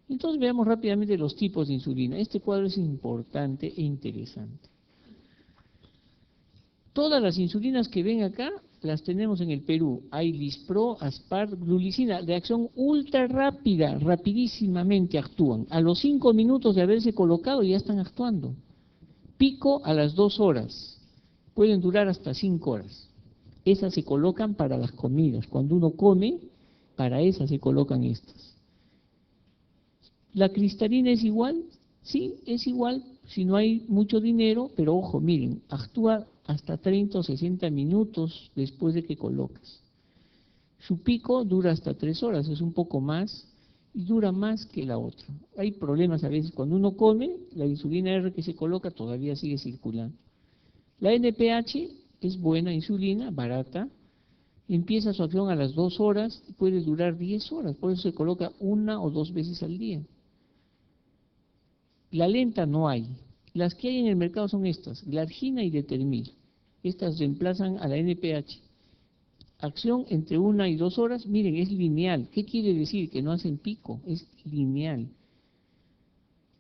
Entonces veamos rápidamente los tipos de insulina. Este cuadro es importante e interesante. Todas las insulinas que ven acá las tenemos en el Perú. Hay Lispro, Aspart, Glulicina, de acción ultra rápida, rapidísimamente actúan. A los 5 minutos de haberse colocado ya están actuando. Pico a las 2 horas, pueden durar hasta 5 horas. Esas se colocan para las comidas. Cuando uno come, para esas se colocan estas. ¿La cristalina es igual? Sí, es igual si no hay mucho dinero, pero ojo, miren, actúa hasta 30 o 60 minutos después de que colocas. Su pico dura hasta 3 horas, es un poco más y dura más que la otra. Hay problemas a veces, cuando uno come, la insulina R que se coloca todavía sigue circulando. La NPH es buena insulina, barata, empieza su acción a las 2 horas y puede durar 10 horas, por eso se coloca 1 o 2 veces al día. La lenta no hay. Las que hay en el mercado son estas, Glargina y Determil. Estas reemplazan a la NPH. Acción entre 1 y 2 horas, miren, es lineal. ¿Qué quiere decir? Que no hacen pico, es lineal.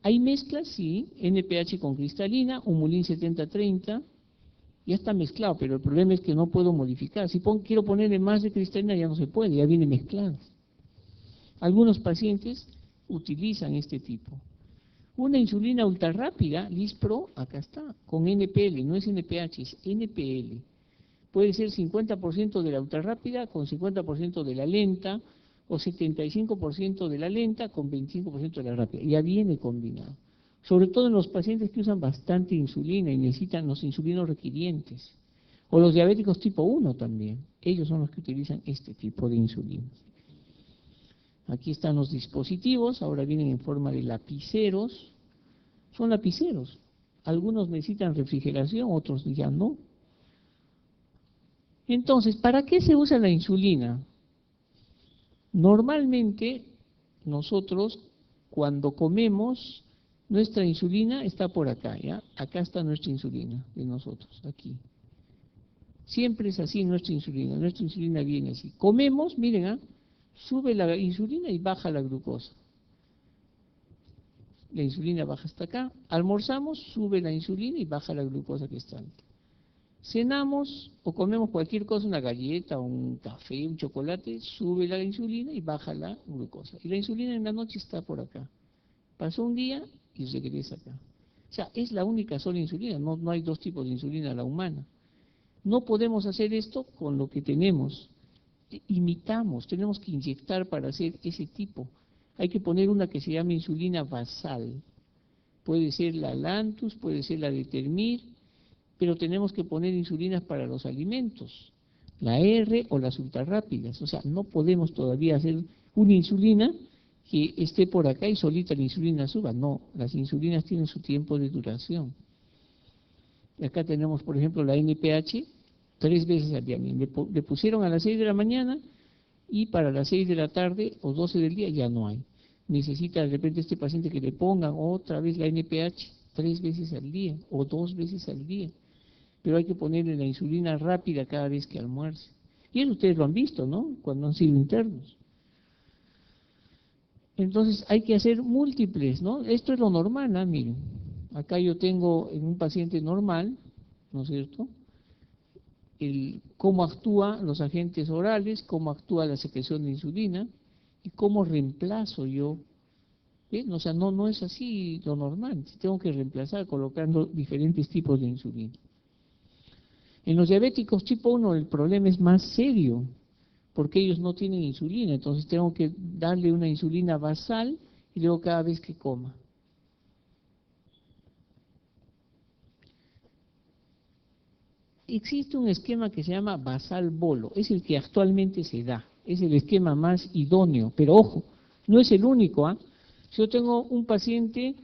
Hay mezclas, sí, NPH con cristalina, Humulin 7030, ya está mezclado, pero el problema es que no puedo modificar. Si quiero ponerle más de cristalina ya no se puede, ya viene mezclado. Algunos pacientes utilizan este tipo. Una insulina ultra rápida, Lispro, acá está, con NPL, no es NPH, es NPL. Puede ser 50% de la ultra rápida con 50% de la lenta, o 75% de la lenta con 25% de la rápida. Ya viene combinado. Sobre todo en los pacientes que usan bastante insulina y necesitan los insulinos requirientes. O los diabéticos tipo 1 también. Ellos son los que utilizan este tipo de insulina. Aquí están los dispositivos, ahora vienen en forma de lapiceros. Son lapiceros. Algunos necesitan refrigeración, otros ya no. Entonces, ¿para qué se usa la insulina? Normalmente, nosotros, cuando comemos, nuestra insulina está por acá, ¿ya? Acá está nuestra insulina de nosotros, aquí. Siempre es así nuestra insulina viene así. Comemos, miren, ¿ah? Sube la insulina y baja la glucosa. La insulina baja hasta acá. Almorzamos, sube la insulina y baja la glucosa que está alta. Cenamos o comemos cualquier cosa, una galleta, un café, un chocolate, sube la insulina y baja la glucosa. Y la insulina en la noche está por acá. Pasó un día y regresa acá. O sea, es la única sola insulina, no hay dos tipos de insulina, la humana. No podemos hacer esto con lo que tenemos. Imitamos, tenemos que inyectar para hacer ese tipo. Hay que poner una que se llama insulina basal. Puede ser la Lantus, puede ser la Determil, pero tenemos que poner insulinas para los alimentos, la R o las ultrarrápidas. O sea, no podemos todavía hacer una insulina que esté por acá y solita la insulina suba. No, las insulinas tienen su tiempo de duración. Y acá tenemos, por ejemplo, la NPH, 3 veces al día. Le pusieron a las 6 de la mañana y para las 6 de la tarde o 12 del día ya no hay. Necesita de repente este paciente que le pongan otra vez la NPH 3 veces al día o 2 veces al día. Pero hay que ponerle la insulina rápida cada vez que almuerce. Y eso ustedes lo han visto, ¿no? Cuando han sido internos. Entonces hay que hacer múltiples, ¿no? Esto es lo normal, ¿no? Miren, acá yo tengo en un paciente normal, ¿no es cierto? Cómo actúan los agentes orales, cómo actúa la secreción de insulina y cómo reemplazo yo. ¿Ven? O sea, no es así lo normal. Tengo que reemplazar colocando diferentes tipos de insulina. En los diabéticos tipo 1 el problema es más serio, porque ellos no tienen insulina, entonces tengo que darle una insulina basal y luego cada vez que coma. Existe un esquema que se llama basal bolo, es el que actualmente se da, es el esquema más idóneo, pero ojo, no es el único, ¿ah? Si yo tengo un paciente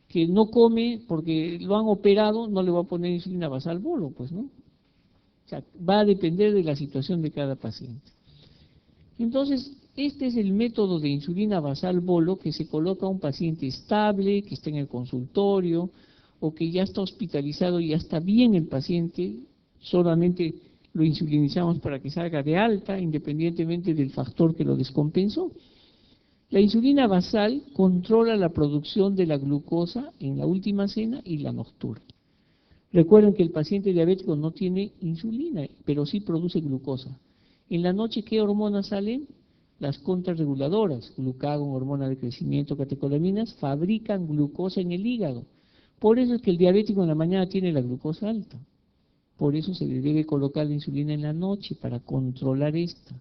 que no come porque lo han operado, no le voy a poner insulina basal bolo, pues, ¿no? O sea, va a depender de la situación de cada paciente. Entonces, este es el método de insulina basal bolo que se coloca a un paciente estable, que está en el consultorio, o que ya está hospitalizado y ya está bien el paciente, solamente lo insulinizamos para que salga de alta, independientemente del factor que lo descompensó. La insulina basal controla la producción de la glucosa en la última cena y la nocturna. Recuerden que el paciente diabético no tiene insulina, pero sí produce glucosa. En la noche, ¿qué hormonas salen? Las contrarreguladoras, glucagón, hormona de crecimiento, catecolaminas, fabrican glucosa en el hígado. Por eso es que el diabético en la mañana tiene la glucosa alta. Por eso se le debe colocar la insulina en la noche, para controlar esta.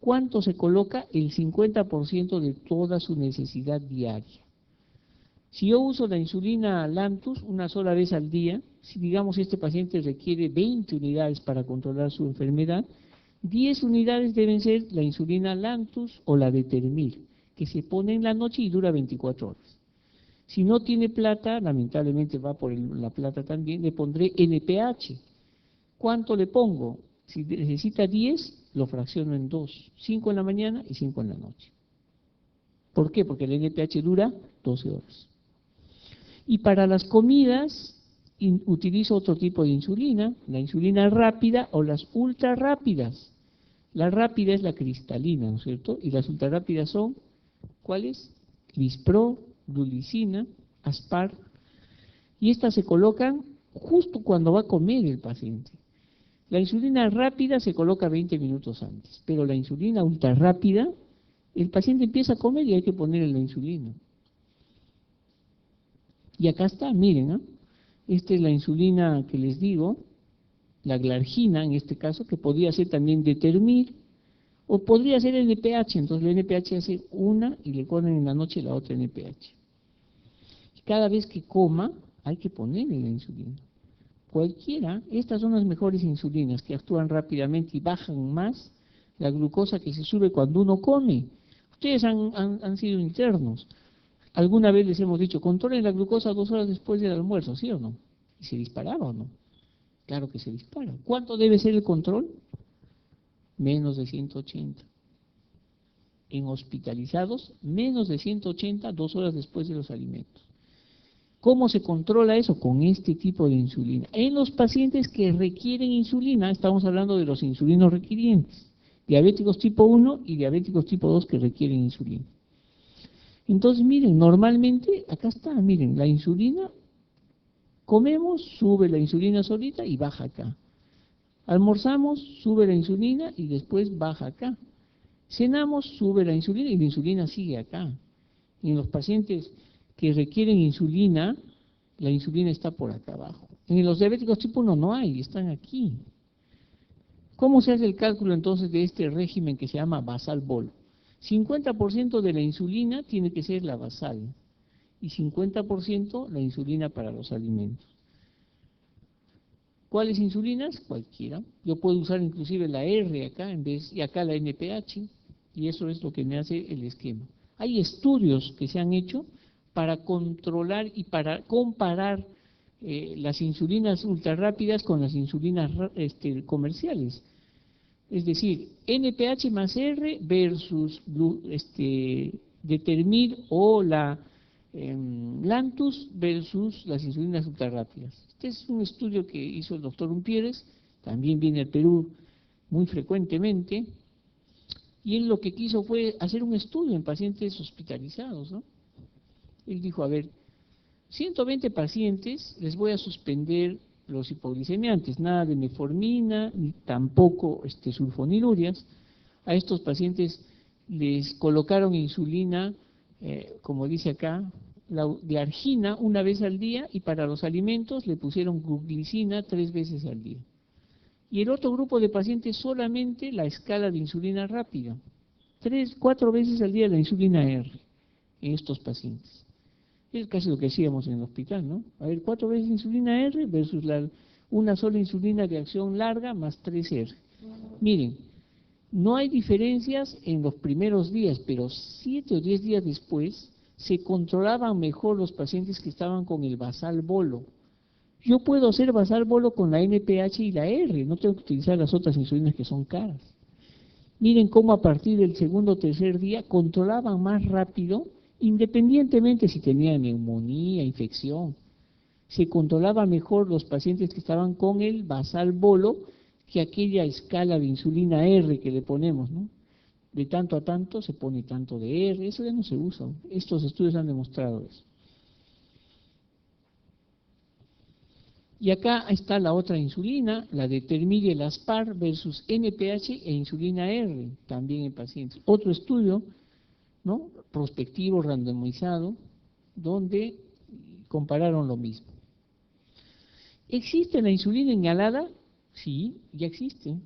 ¿Cuánto se coloca? El 50% de toda su necesidad diaria. Si yo uso la insulina Lantus una sola vez al día, si digamos este paciente requiere 20 unidades para controlar su enfermedad, 10 unidades deben ser la insulina Lantus o la Determir, que se pone en la noche y dura 24 horas. Si no tiene plata, lamentablemente va por la plata también, le pondré NPH. ¿Cuánto le pongo? Si necesita 10, lo fracciono en 2, 5 en la mañana y 5 en la noche. ¿Por qué? Porque el NPH dura 12 horas. Y para las comidas utilizo otro tipo de insulina, la insulina rápida o las ultra rápidas. La rápida es la cristalina, ¿no es cierto? Y las ultra rápidas son, ¿cuáles? Lispro, glulicina, Aspar. Y estas se colocan justo cuando va a comer el paciente. La insulina rápida se coloca 20 minutos antes, pero la insulina ultra rápida, el paciente empieza a comer y hay que ponerle la insulina. Y acá está, miren, ¿no? Esta es la insulina que les digo, la glargina en este caso, que podría ser también Determir, o podría ser NPH, entonces el NPH hace una y le ponen en la noche la otra NPH. Cada vez que coma hay que ponerle la insulina. Cualquiera, estas son las mejores insulinas que actúan rápidamente y bajan más la glucosa que se sube cuando uno come. Ustedes han sido internos. Alguna vez les hemos dicho, controlen la glucosa 2 horas después del almuerzo, ¿sí o no? ¿Y se disparaba o no? Claro que se dispara. ¿Cuánto debe ser el control? Menos de 180. En hospitalizados, menos de 180 2 horas después de los alimentos. ¿Cómo se controla eso? Con este tipo de insulina. En los pacientes que requieren insulina, estamos hablando de los insulinos requirientes, diabéticos tipo 1 y diabéticos tipo 2 que requieren insulina. Entonces, miren, normalmente, acá está, miren, la insulina, comemos, sube la insulina solita y baja acá. Almorzamos, sube la insulina y después baja acá. Cenamos, sube la insulina y la insulina sigue acá. Y en los pacientes que requieren insulina, la insulina está por acá abajo. En los diabéticos tipo 1 no hay, están aquí. ¿Cómo se hace el cálculo entonces de este régimen que se llama basal-bolo? 50% de la insulina tiene que ser la basal y 50% la insulina para los alimentos. ¿Cuáles insulinas? Cualquiera. Yo puedo usar inclusive la R acá en vez y acá la NPH, y eso es lo que me hace el esquema. Hay estudios que se han hecho para controlar y para comparar las insulinas ultrarrápidas con las insulinas comerciales. Es decir, NPH más R versus Determir o la Lantus versus las insulinas ultrarrápidas. Este es un estudio que hizo el doctor Umpierres, también viene al Perú muy frecuentemente, y él lo que quiso fue hacer un estudio en pacientes hospitalizados, ¿no? Él dijo, a ver, 120 pacientes les voy a suspender los hipoglicemiantes, nada de metformina, ni tampoco sulfonilurias. A estos pacientes les colocaron insulina, como dice acá, la glargina una vez al día, y para los alimentos le pusieron glucina 3 veces al día. Y el otro grupo de pacientes solamente la escala de insulina rápida, 4 veces al día la insulina R en estos pacientes. Es casi lo que hacíamos en el hospital, ¿no? A ver, 4 veces insulina R versus una sola insulina de acción larga más 3R. Miren, no hay diferencias en los primeros días, pero 7 o 10 días después se controlaban mejor los pacientes que estaban con el basal-bolo. Yo puedo hacer basal-bolo con la NPH y la R, no tengo que utilizar las otras insulinas que son caras. Miren cómo a partir del segundo o tercer día controlaban más rápido, independientemente si tenían neumonía, infección. Se controlaba mejor los pacientes que estaban con el basal-bolo que aquella escala de insulina R que le ponemos, ¿no? De tanto a tanto se pone tanto de R, eso ya no se usa. Estos estudios han demostrado eso. Y acá está la otra insulina, la de Termidel-Aspar versus NPH e insulina R, también en pacientes. Otro estudio, ¿no?, prospectivo, randomizado, donde compararon lo mismo. ¿Existe la insulina inhalada? Sí, ya existe.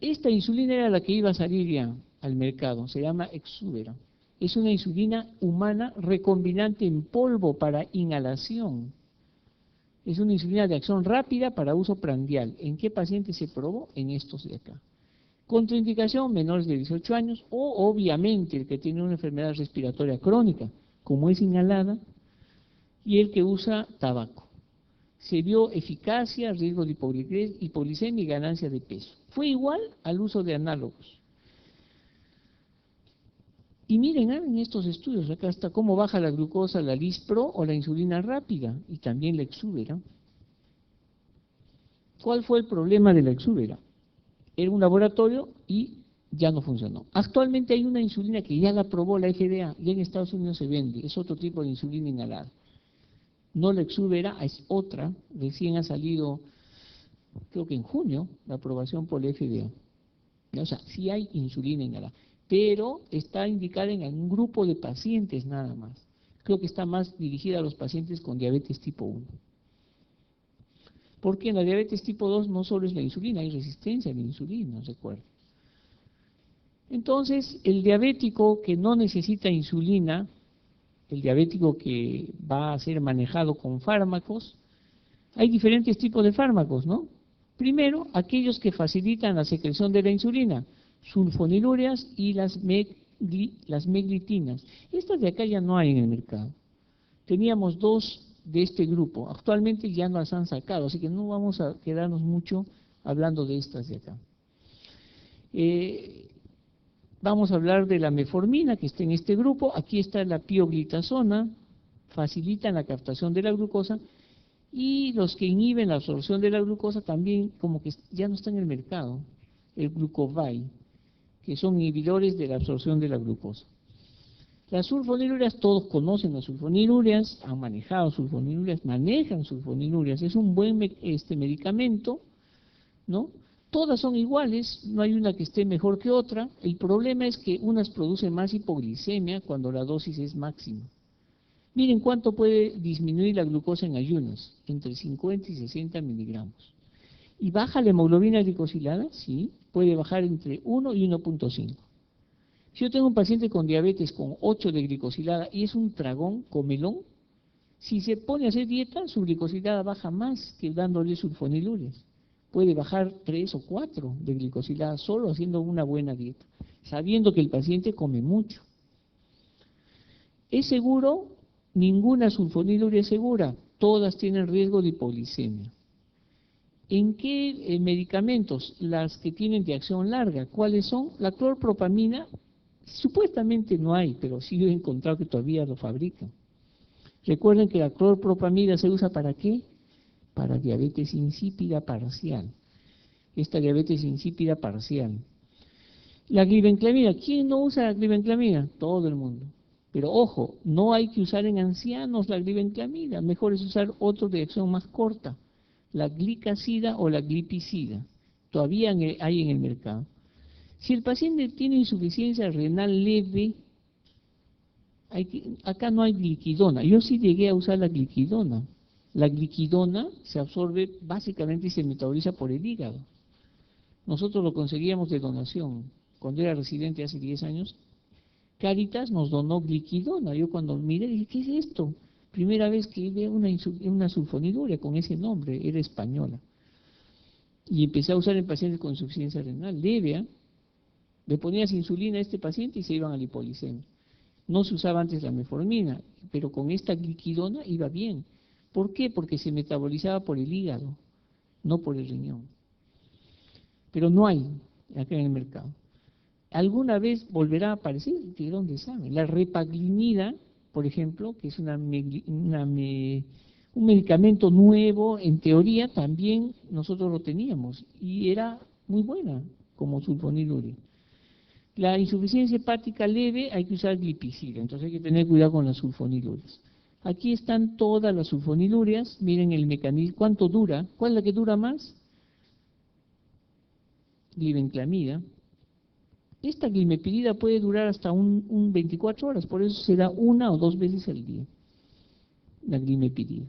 Esta insulina era la que iba a salir ya al mercado, se llama Exubera. Es una insulina humana recombinante en polvo para inhalación. Es una insulina de acción rápida para uso prandial. ¿En qué paciente se probó? En estos de acá. Contraindicación, menores de 18 años o obviamente el que tiene una enfermedad respiratoria crónica, como es inhalada, y el que usa tabaco. Se vio eficacia, riesgo de hipoglicemia y ganancia de peso. Fue igual al uso de análogos. Y miren, en estos estudios, acá está cómo baja la glucosa, la Lispro o la insulina rápida, y también la Exubera. ¿Cuál fue el problema de la Exubera? Era un laboratorio y ya no funcionó. Actualmente hay una insulina que ya la aprobó la FDA, y en Estados Unidos se vende, es otro tipo de insulina inhalada. No la Exubera, es otra, recién ha salido, creo que en junio, la aprobación por la FDA. O sea, sí hay insulina inhalada, pero está indicada en un grupo de pacientes nada más. Creo que está más dirigida a los pacientes con diabetes tipo 1. Porque en la diabetes tipo 2 no solo es la insulina, hay resistencia a la insulina, recuerden. Entonces, el diabético que no necesita insulina, el diabético que va a ser manejado con fármacos, hay diferentes tipos de fármacos, ¿no? Primero, aquellos que facilitan la secreción de la insulina, sulfonilúreas y las meglitinas. Estas de acá ya no hay en el mercado. Teníamos dos de este grupo, actualmente ya no las han sacado, así que no vamos a quedarnos mucho hablando de estas de acá. Vamos a hablar de la metformina, que está en este grupo. Aquí está la pioglitazona, facilitan la captación de la glucosa, y los que inhiben la absorción de la glucosa también como que ya no están en el mercado, el Glucovay, que son inhibidores de la absorción de la glucosa. Las sulfonilúreas, todos conocen las sulfonilúreas, han manejado sulfonilúreas, manejan sulfonilúreas, es un buen medicamento, ¿no? Todas son iguales, no hay una que esté mejor que otra. El problema es que unas producen más hipoglicemia cuando la dosis es máxima. Miren cuánto puede disminuir la glucosa en ayunas, entre 50 y 60 miligramos. ¿Y baja la hemoglobina glicosilada? Sí, puede bajar entre 1 y 1.5. Si yo tengo un paciente con diabetes con 8 de glicosilada y es un tragón, comelón, si se pone a hacer dieta, su glicosilada baja más que dándole sulfonilúreas. Puede bajar 3 o 4 de glicosilada solo haciendo una buena dieta, sabiendo que el paciente come mucho. ¿Es seguro? Ninguna sulfonilurea es segura, todas tienen riesgo de hipoglicemia. ¿En qué medicamentos? Las que tienen de acción larga. ¿Cuáles son? La clorpropamina, supuestamente no hay, pero sí he encontrado que todavía lo fabrican. Recuerden que la clorpropamina se usa ¿para qué? Para diabetes insípida parcial. Esta diabetes insípida parcial. La glibenclamida, ¿quién no usa la glibenclamida? Todo el mundo. Pero ojo, no hay que usar en ancianos la glibenclamida, mejor es usar otro de acción más corta, la glicacida o la glipicida. Todavía hay en el mercado. Si el paciente tiene insuficiencia renal leve, acá no hay gliquidona. Yo sí llegué a usar la gliquidona. La gliquidona se absorbe básicamente y se metaboliza por el hígado. Nosotros lo conseguíamos de donación. Cuando era residente hace 10 años, Caritas nos donó gliquidona. Yo cuando miré dije, ¿qué es esto? Primera vez que veo una sulfonilurea con ese nombre, era española. Y empecé a usar en pacientes con insuficiencia renal leve. Le ponías insulina a este paciente y se iban a la hipoglicemia. No se usaba antes la metformina, pero con esta gliquidona iba bien. ¿Por qué? Porque se metabolizaba por el hígado, no por el riñón. Pero no hay acá en el mercado. ¿Alguna vez volverá a aparecer? ¿De dónde saben? La repaglinida, por ejemplo, que es un medicamento nuevo, en teoría también nosotros lo teníamos y era muy buena como sulfonilurea. La insuficiencia hepática leve hay que usar glipizida, entonces hay que tener cuidado con las sulfonilurias. Aquí están todas las sulfonilurias, miren el mecanismo, cuánto dura, ¿cuál es la que dura más? Glibenclamida. Esta glimepirida puede durar hasta un 24 horas, por eso se da 1 o 2 veces al día, la glimepirida.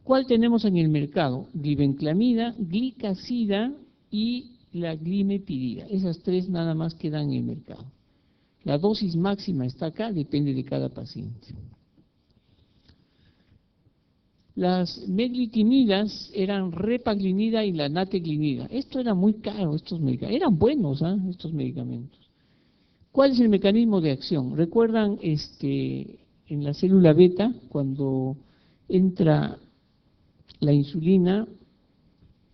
¿Cuál tenemos en el mercado? Glibenclamida, glicazida y la glimepirida. Esas 3 nada más quedan en el mercado. La dosis máxima está acá, depende de cada paciente. Las meglitimidas eran repaglinida y la nateglinida. Esto era muy caro, estos medicamentos. Eran buenos, estos medicamentos. ¿Cuál es el mecanismo de acción? ¿Recuerdan en la célula beta, cuando entra la insulina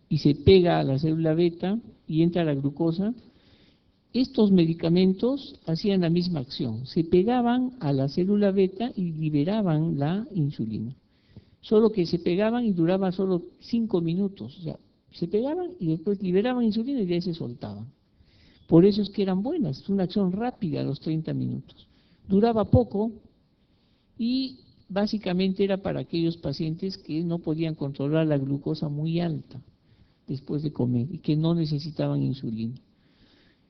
y se pega a la célula beta y entra la glucosa? Estos medicamentos hacían la misma acción. Se pegaban a la célula beta y liberaban la insulina. Solo que se pegaban y duraba solo 5 minutos. O sea, se pegaban y después liberaban insulina y de ahí se soltaban. Por eso es que eran buenas, es una acción rápida a los 30 minutos. Duraba poco y básicamente era para aquellos pacientes que no podían controlar la glucosa muy alta después de comer y que no necesitaban insulina.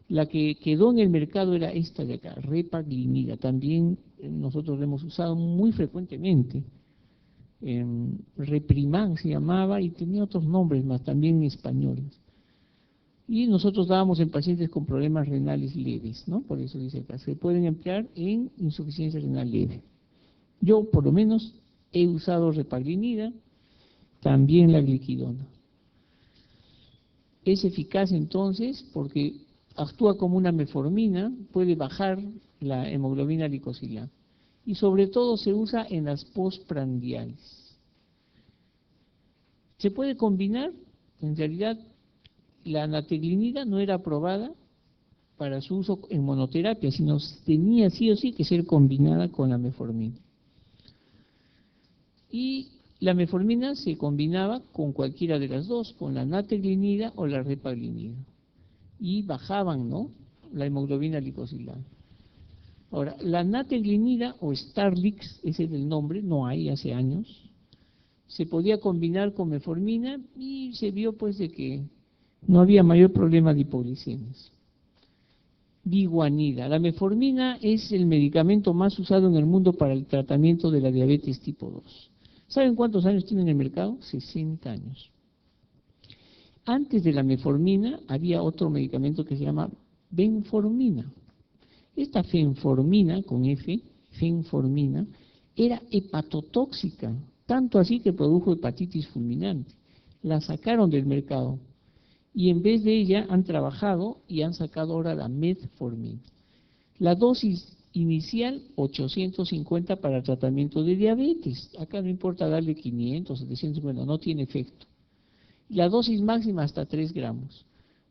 La que quedó en el mercado era esta de acá, repaglinida. También nosotros la hemos usado muy frecuentemente. Reprimán se llamaba y tenía otros nombres más, también españoles. Y nosotros dábamos en pacientes con problemas renales leves, ¿no? Por eso dice acá, se pueden emplear en insuficiencia renal leve. Yo, por lo menos, he usado repaglinida, también la gliquidona. Es eficaz entonces porque actúa como una metformina, puede bajar la hemoglobina glicosilada. Y sobre todo se usa en las postprandiales. ¿Se puede combinar? En realidad, la nateglinida no era aprobada para su uso en monoterapia, sino tenía sí o sí que ser combinada con la metformina. Y la metformina se combinaba con cualquiera de las dos, con la nateglinida o la repaglinida. Y bajaban, ¿no?, la hemoglobina glicosilada. Ahora, la nateglinida o Starlix, ese es el nombre, no hay hace años, se podía combinar con metformina y se vio pues de que no había mayor problema de hipoglicemias. Biguanida. La metformina es el medicamento más usado en el mundo para el tratamiento de la diabetes tipo 2. ¿Saben cuántos años tiene en el mercado? 60 años. Antes de la metformina había otro medicamento que se llama fenformina. Esta fenformina, con F, fenformina, era hepatotóxica, tanto así que produjo hepatitis fulminante. La sacaron del mercado y en vez de ella han trabajado y han sacado ahora la metformina. La dosis inicial, 850 para tratamiento de diabetes. Acá no importa darle 500, 750, no tiene efecto. La dosis máxima hasta 3 gramos.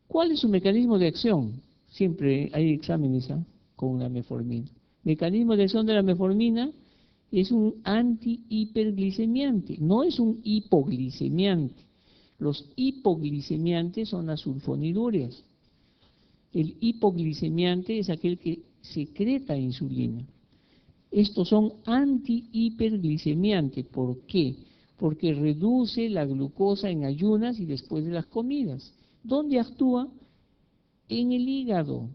¿Cuál es su mecanismo de acción? Siempre hay exámenes con la metformina. Mecanismo de acción de la metformina es un antihiperglicemiante, no es un hipoglicemiante. Los hipoglicemiantes son las sulfonilurias. El hipoglicemiante es aquel que secreta insulina. Estos son antihiperglicemiantes. ¿Por qué? Porque reduce la glucosa en ayunas y después de las comidas. ¿Dónde actúa? En el hígado.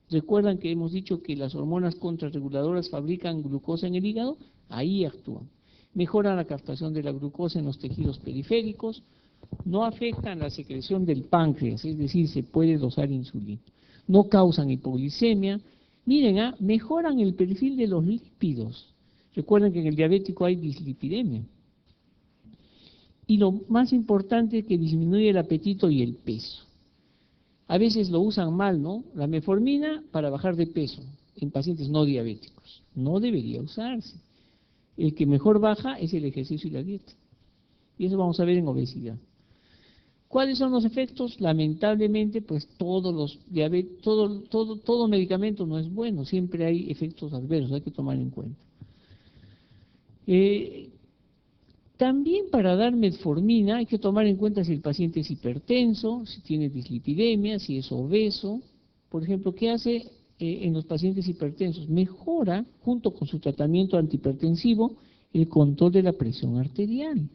¿Recuerdan que hemos dicho que las hormonas contrarreguladoras fabrican glucosa en el hígado? Ahí actúan. Mejoran la captación de la glucosa en los tejidos periféricos, no afectan la secreción del páncreas, es decir, se puede dosar insulina. No causan hipoglicemia. Miren, mejoran el perfil de los lípidos. Recuerden que en el diabético hay dislipidemia. Y lo más importante es que disminuye el apetito y el peso. A veces lo usan mal, ¿no? La metformina para bajar de peso en pacientes no diabéticos. No debería usarse. El que mejor baja es el ejercicio y la dieta. Y eso vamos a ver en obesidad. ¿Cuáles son los efectos? Lamentablemente, pues todo medicamento no es bueno. Siempre hay efectos adversos, hay que tomar en cuenta. También para dar metformina hay que tomar en cuenta si el paciente es hipertenso, si tiene dislipidemia, si es obeso, por ejemplo, ¿qué hace en los pacientes hipertensos? Mejora, junto con su tratamiento antihipertensivo, el control de la presión arterial.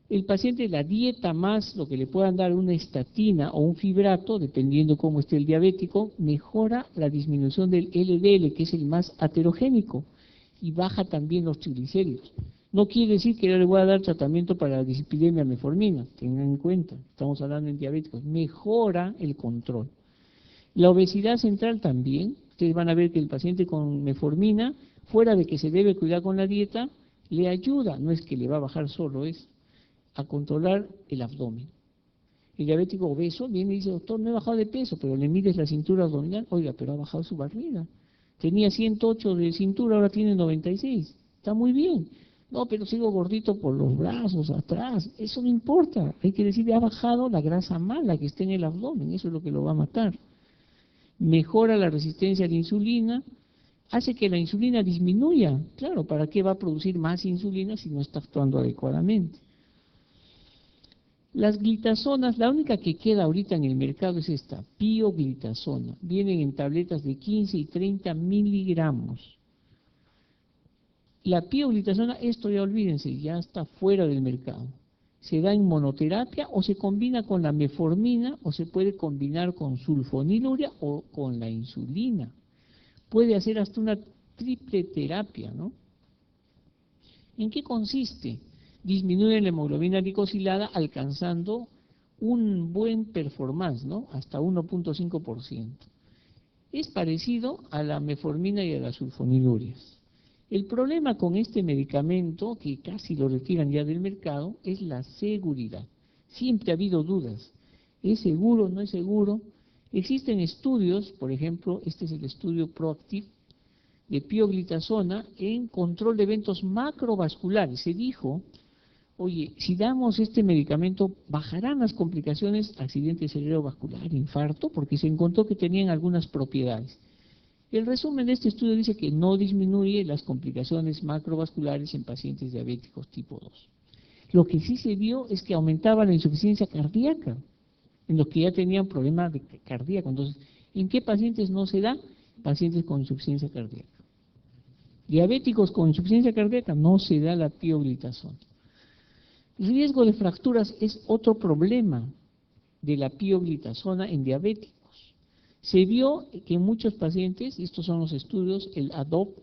El paciente, la dieta más lo que le puedan dar una estatina o un fibrato, dependiendo cómo esté el diabético, mejora la disminución del LDL, que es el más aterogénico, y baja también los triglicéridos. No quiere decir que yo le voy a dar tratamiento para la dislipidemia metformina, tengan en cuenta, estamos hablando en diabéticos, mejora el control. La obesidad central también, ustedes van a ver que el paciente con metformina, fuera de que se debe cuidar con la dieta, le ayuda, no es que le va a bajar solo, es a controlar el abdomen. El diabético obeso viene y dice, doctor, no he bajado de peso, pero le mides la cintura abdominal, oiga, pero ha bajado su barriga. Tenía 108 de cintura, ahora tiene 96. Está muy bien. No, pero sigo gordito por los brazos, atrás. Eso no importa. Hay que decirle, ha bajado la grasa mala que está en el abdomen. Eso es lo que lo va a matar. Mejora la resistencia a la insulina, hace que la insulina disminuya. Claro, ¿para qué va a producir más insulina si no está actuando adecuadamente? Las glitazonas, la única que queda ahorita en el mercado es esta, pioglitazona. Vienen en tabletas de 15 y 30 miligramos. La pioglitazona, esto ya olvídense, ya está fuera del mercado. Se da en monoterapia o se combina con la metformina o se puede combinar con sulfonilurea o con la insulina. Puede hacer hasta una triple terapia, ¿no? ¿En qué consiste? Disminuye la hemoglobina glicosilada alcanzando un buen performance, ¿no? Hasta 1.5%. Es parecido a la metformina y a las sulfonilurias. El problema con este medicamento, que casi lo retiran ya del mercado, es la seguridad. Siempre ha habido dudas. ¿Es seguro? ¿No es seguro? Existen estudios, por ejemplo, este es el estudio ProActive, de pioglitazona en control de eventos macrovasculares. Se dijo, oye, si damos este medicamento, ¿bajarán las complicaciones, accidente cerebrovascular, infarto? Porque se encontró que tenían algunas propiedades. El resumen de este estudio dice que no disminuye las complicaciones macrovasculares en pacientes diabéticos tipo 2. Lo que sí se vio es que aumentaba la insuficiencia cardíaca en los que ya tenían problemas cardíacos. Entonces, ¿en qué pacientes no se da? Pacientes con insuficiencia cardíaca. Diabéticos con insuficiencia cardíaca no se da la pioglitazona. El riesgo de fracturas es otro problema de la pioglitazona en diabéticos. Se vio que en muchos pacientes, estos son los estudios, el ADOPT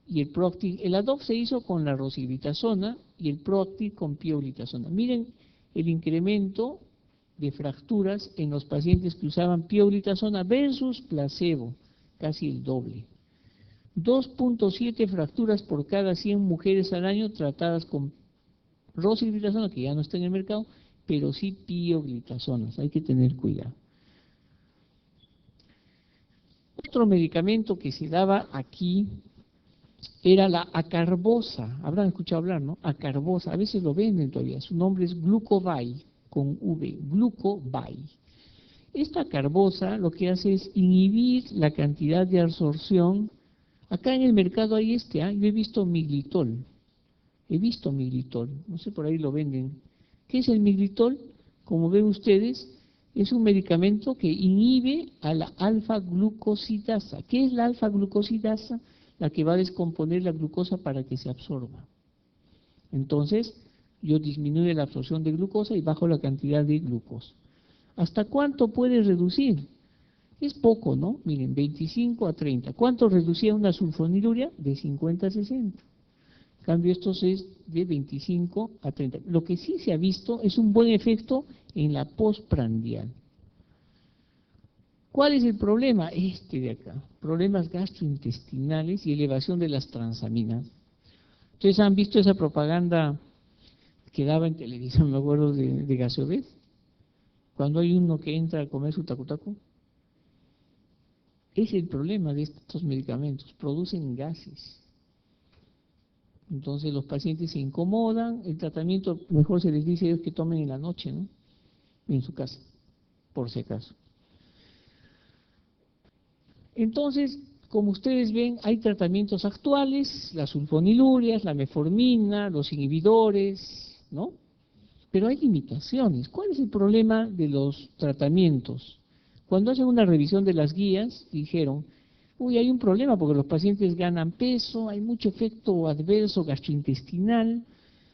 y el ProActive. El ADOPT se hizo con la rosiglitazona y el ProActive con pioglitazona. Miren el incremento de fracturas en los pacientes que usaban pioglitazona versus placebo, casi el doble. 2.7 fracturas por cada 100 mujeres al año tratadas con rosiglitazona, que ya no está en el mercado, pero sí pioglitazonas, hay que tener cuidado. Otro medicamento que se daba aquí era la acarbosa, habrán escuchado hablar, ¿no? Acarbosa, a veces lo venden todavía, su nombre es Glucovay, con V, Glucovay. Esta acarbosa lo que hace es inhibir la cantidad de absorción. Acá en el mercado hay yo he visto miglitol, no sé, por ahí lo venden. ¿Qué es el miglitol? Como ven ustedes, es un medicamento que inhibe a la alfa-glucosidasa. ¿Qué es la alfa-glucosidasa? La que va a descomponer la glucosa para que se absorba. Entonces, yo disminuyo la absorción de glucosa y bajo la cantidad de glucosa. ¿Hasta cuánto puede reducir? Es poco, ¿no? Miren, 25 a 30. ¿Cuánto reducía una sulfoniluria? De 50 a 60. En cambio, esto es de 25 a 30. Lo que sí se ha visto es un buen efecto en la postprandial. ¿Cuál es el problema? Este de acá. Problemas gastrointestinales y elevación de las transaminas. ¿Ustedes han visto esa propaganda que daba en televisión, me acuerdo, de Gaseobet? Cuando hay uno que entra a comer su tacu-tacu. Es el problema de estos medicamentos, producen gases. Entonces los pacientes se incomodan, el tratamiento mejor se les dice a ellos que tomen en la noche, ¿no? En su casa, por si acaso. Entonces, como ustedes ven, hay tratamientos actuales, las sulfonilurias, la metformina, los inhibidores, ¿no? Pero hay limitaciones. ¿Cuál es el problema de los tratamientos? Cuando hacen una revisión de las guías, dijeron, uy, hay un problema porque los pacientes ganan peso, hay mucho efecto adverso gastrointestinal,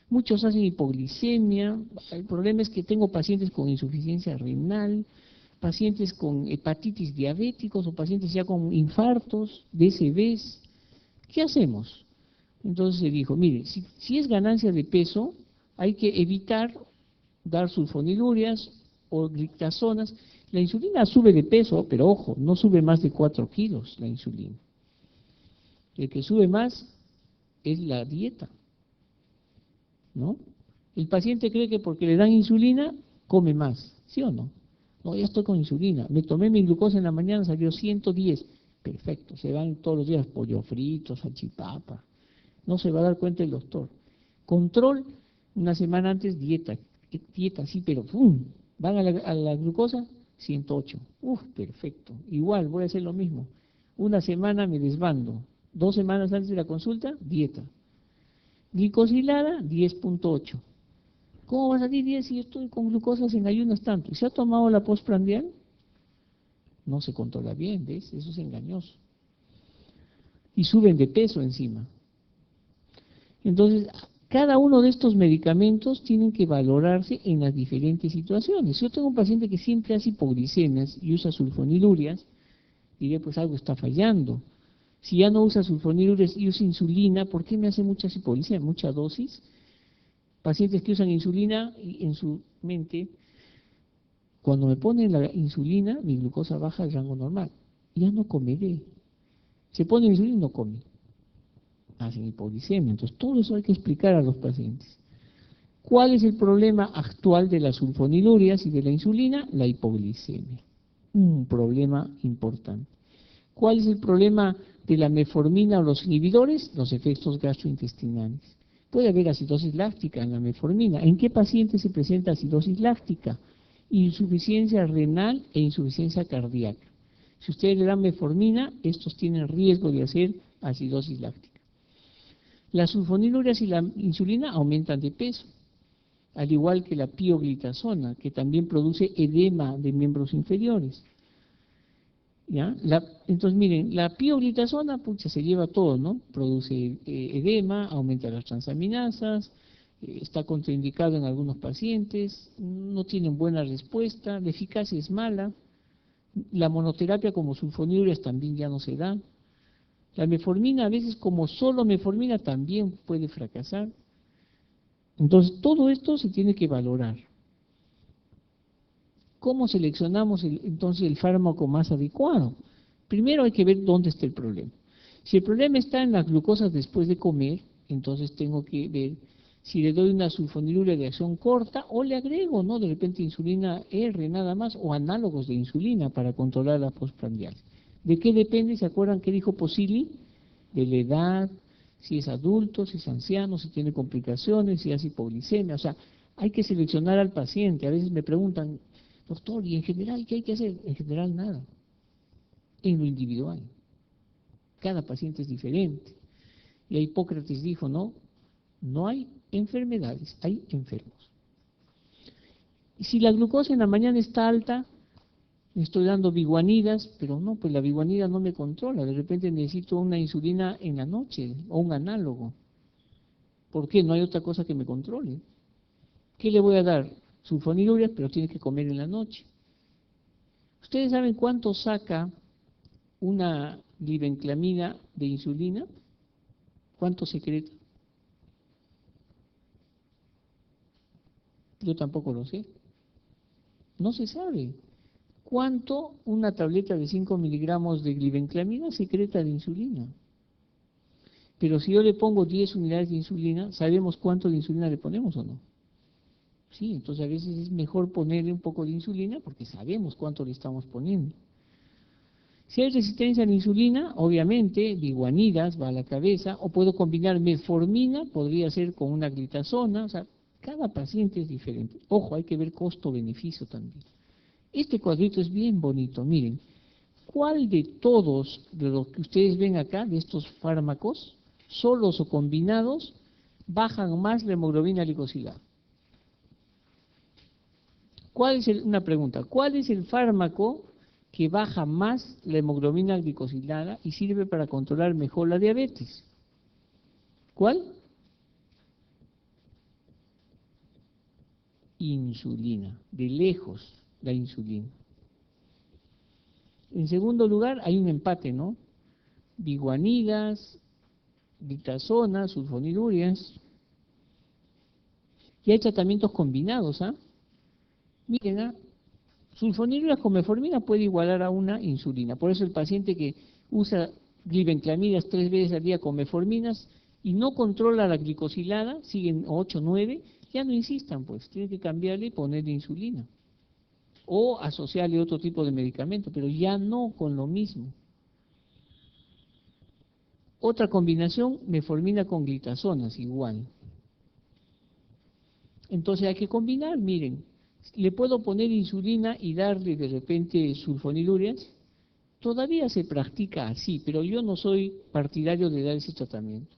muchos hacen hipoglicemia, el problema es que tengo pacientes con insuficiencia renal, pacientes con hepatitis diabéticos o pacientes ya con infartos, DSBs. ¿Qué hacemos? Entonces se dijo, mire, si es ganancia de peso, hay que evitar dar sulfonilurias o glitazonas. La insulina sube de peso, pero ojo, no sube más de 4 kilos la insulina. El que sube más es la dieta, ¿no? El paciente cree que porque le dan insulina, come más, ¿sí o no? No, ya estoy con insulina, me tomé mi glucosa en la mañana, salió 110, perfecto, se van todos los días pollo frito, salchipapa, no se va a dar cuenta el doctor. Control, una semana antes, dieta sí, pero ¡pum! Van a la glucosa, 108, perfecto, igual voy a hacer lo mismo, una semana me desbando, 2 semanas antes de la consulta, dieta, glicosilada, 10.8. ¿Cómo va a salir 10 si yo estoy con glucosas en ayunas tanto? ¿Y se ha tomado la postprandial? No se controla bien, ¿ves? Eso es engañoso. Y suben de peso encima. Entonces, cada uno de estos medicamentos tienen que valorarse en las diferentes situaciones. Si yo tengo un paciente que siempre hace hipoglicemias y usa sulfonilurias, diré, pues algo está fallando. Si ya no usa sulfonilurias y usa insulina, ¿por qué me hace muchas hipoglicemias, mucha dosis? Pacientes que usan insulina y en su mente, cuando me ponen la insulina, mi glucosa baja al rango normal. Ya no comeré. Se pone insulina y no come. Hacen hipoglicemia. Entonces, todo eso hay que explicar a los pacientes. ¿Cuál es el problema actual de las sulfonilurias y de la insulina? La hipoglicemia. Un problema importante. ¿Cuál es el problema de la metformina o los inhibidores? Los efectos gastrointestinales. Puede haber acidosis láctica en la metformina. ¿En qué paciente se presenta acidosis láctica? Insuficiencia renal e insuficiencia cardíaca. Si ustedes le dan metformina, estos tienen riesgo de hacer acidosis láctica. Las sulfonilurias y la insulina aumentan de peso, al igual que la pioglitazona, que también produce edema de miembros inferiores. ¿Ya? Entonces, miren, la pioglitazona, pucha, se lleva todo, ¿no? Produce edema, aumenta las transaminasas, está contraindicado en algunos pacientes, no tienen buena respuesta, la eficacia es mala, la monoterapia como sulfonilurias también ya no se da, la metformina a veces como solo metformina también puede fracasar. Entonces, todo esto se tiene que valorar. ¿Cómo seleccionamos entonces el fármaco más adecuado? Primero hay que ver dónde está el problema. Si el problema está en las glucosas después de comer, entonces tengo que ver si le doy una sulfoniluria de acción corta o le agrego, ¿no? De repente insulina R nada más o análogos de insulina para controlar la postprandial. ¿De qué depende? ¿Se acuerdan qué dijo Posili? De la edad, si es adulto, si es anciano, si tiene complicaciones, si hace hipoglicemia. O sea, hay que seleccionar al paciente. A veces me preguntan, doctor, ¿y en general qué hay que hacer? En general nada, en lo individual. Cada paciente es diferente. Y Hipócrates dijo, no hay enfermedades, hay enfermos. Y si la glucosa en la mañana está alta, me estoy dando biguanidas, pero no, pues la biguanida no me controla. De repente necesito una insulina en la noche o un análogo. ¿Por qué? No hay otra cosa que me controle. ¿Qué le voy a dar? Sulfonilurias, pero tiene que comer en la noche. ¿Ustedes saben cuánto saca una glibenclamida de insulina? ¿Cuánto secreta? Yo tampoco lo sé. No se sabe. ¿Cuánto una tableta de 5 miligramos de glibenclamida secreta de insulina? Pero si yo le pongo 10 unidades de insulina, ¿sabemos cuánto de insulina le ponemos o no? Sí, entonces a veces es mejor ponerle un poco de insulina porque sabemos cuánto le estamos poniendo. Si hay resistencia a la insulina, obviamente, biguanidas va a la cabeza, o puedo combinar metformina, podría ser con una glitazona, o sea, cada paciente es diferente. Ojo, hay que ver costo-beneficio también. Este cuadrito es bien bonito, miren. ¿Cuál de todos de los que ustedes ven acá, de estos fármacos, solos o combinados, bajan más la hemoglobina glicosilada? Una pregunta, ¿cuál es el fármaco que baja más la hemoglobina glicosilada y sirve para controlar mejor la diabetes. ¿Cuál? Insulina, de lejos la insulina. En segundo lugar, hay un empate, ¿no? Biguanidas, glitazonas, sulfonilurias. Y hay tratamientos combinados, ¿ah? Miren, sulfonilurias con metformina puede igualar a una insulina. Por eso el paciente que usa glibenclamidas 3 veces al día con metforminas y no controla la glicosilada, siguen 8, 9, ya no insistan, pues, tienen que cambiarle y ponerle insulina. O asociarle otro tipo de medicamento, pero ya no con lo mismo. Otra combinación, metformina con glitazonas, igual. Entonces hay que combinar, miren, le puedo poner insulina y darle de repente sulfonilurias. Todavía se practica así, pero yo no soy partidario de dar ese tratamiento.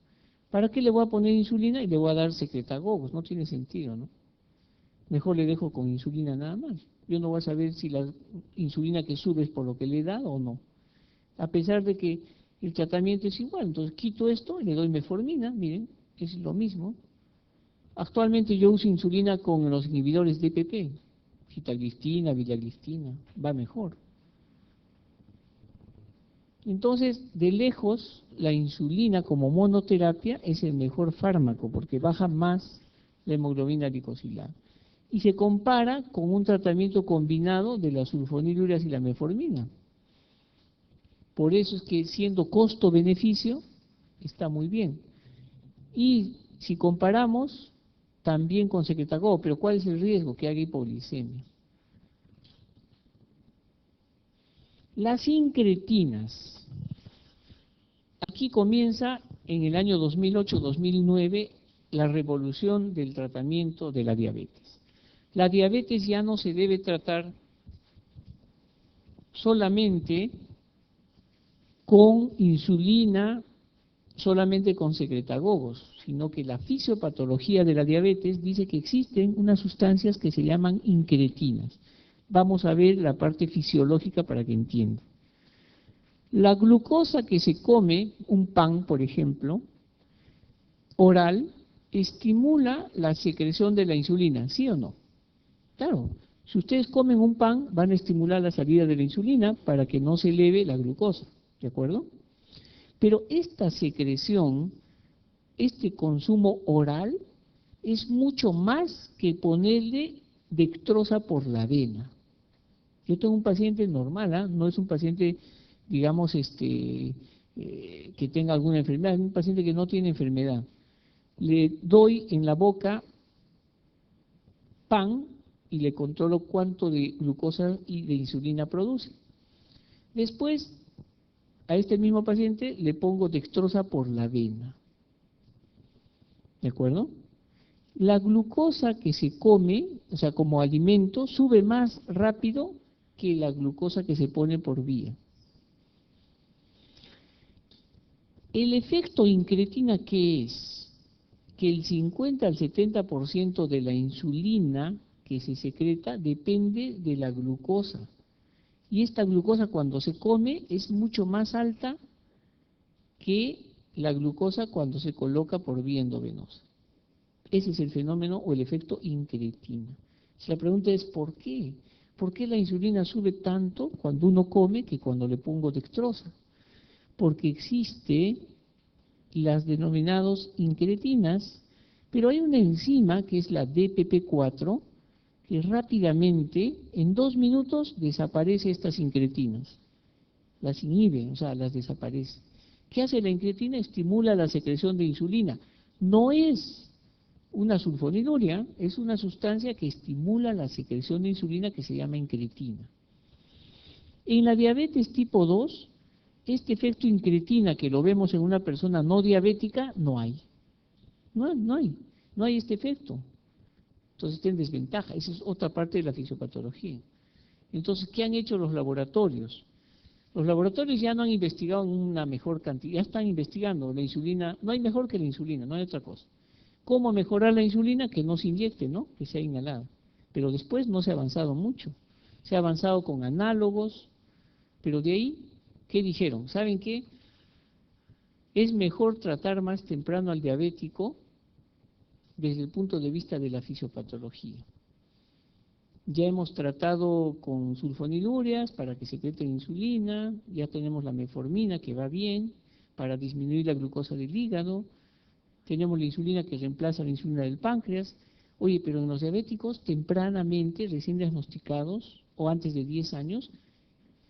¿Para qué le voy a poner insulina y le voy a dar secretagogos? No tiene sentido, ¿no? Mejor le dejo con insulina nada más. Yo no voy a saber si la insulina que sube es por lo que le he dado o no. A pesar de que el tratamiento es igual, entonces quito esto y le doy metformina, miren, es lo mismo. Actualmente yo uso insulina con los inhibidores de DPP, sitagliptina, vilaglistina, va mejor. Entonces, de lejos, la insulina como monoterapia es el mejor fármaco porque baja más la hemoglobina glicosilada. Y se compara con un tratamiento combinado de las sulfonilurias y la metformina. Por eso es que siendo costo-beneficio, está muy bien. Y si comparamos, también con secretagogue, pero ¿cuál es el riesgo? Que haga hipoglicemia. Las incretinas. Aquí comienza en el año 2008-2009 la revolución del tratamiento de la diabetes. La diabetes ya no se debe tratar solamente con insulina, solamente con secretagogos, sino que la fisiopatología de la diabetes dice que existen unas sustancias que se llaman incretinas. Vamos a ver la parte fisiológica para que entiendan. La glucosa que se come, un pan por ejemplo, oral, estimula la secreción de la insulina, ¿sí o no? Claro, si ustedes comen un pan, van a estimular la salida de la insulina para que no se eleve la glucosa, ¿de acuerdo? Pero esta secreción, este consumo oral, es mucho más que ponerle dextrosa por la vena. Yo tengo un paciente normal, no es un paciente, digamos, que tenga alguna enfermedad, es un paciente que no tiene enfermedad. Le doy en la boca pan y le controlo cuánto de glucosa y de insulina produce. Después, a este mismo paciente le pongo dextrosa por la vena. ¿De acuerdo? La glucosa que se come, o sea, como alimento, sube más rápido que la glucosa que se pone por vía. El efecto incretina, ¿qué es? Que el 50 al 70% de la insulina que se secreta depende de la glucosa. Y esta glucosa cuando se come es mucho más alta que la glucosa cuando se coloca por vía endovenosa. Ese es el fenómeno o el efecto incretina. La pregunta es ¿por qué? ¿Por qué la insulina sube tanto cuando uno come que cuando le pongo dextrosa? Porque existe las denominadas incretinas, pero hay una enzima que es la DPP4 que rápidamente, en 2 minutos, desaparece estas incretinas. Las inhibe, o sea, las desaparece. ¿Qué hace la incretina? Estimula la secreción de insulina. No es una sulfoniluria, es una sustancia que estimula la secreción de insulina que se llama incretina. En la diabetes tipo 2, este efecto incretina que lo vemos en una persona no diabética, no hay. No hay este efecto. Entonces está en desventaja. Esa es otra parte de la fisiopatología. Entonces, ¿qué han hecho los laboratorios? Los laboratorios ya no han investigado en una mejor cantidad, ya están investigando la insulina, no hay mejor que la insulina, no hay otra cosa. ¿Cómo mejorar la insulina? Que no se inyecte, ¿no? Que sea inhalada. Pero después no se ha avanzado mucho. Se ha avanzado con análogos, Pero de ahí, ¿qué dijeron? ¿Saben qué? Es mejor tratar más temprano al diabético desde el punto de vista de la fisiopatología. Ya hemos tratado con sulfonilurias para que secreten insulina, ya tenemos la metformina que va bien para disminuir la glucosa del hígado, tenemos la insulina que reemplaza la insulina del páncreas. Oye, pero en los diabéticos tempranamente, recién diagnosticados o antes de 10 años,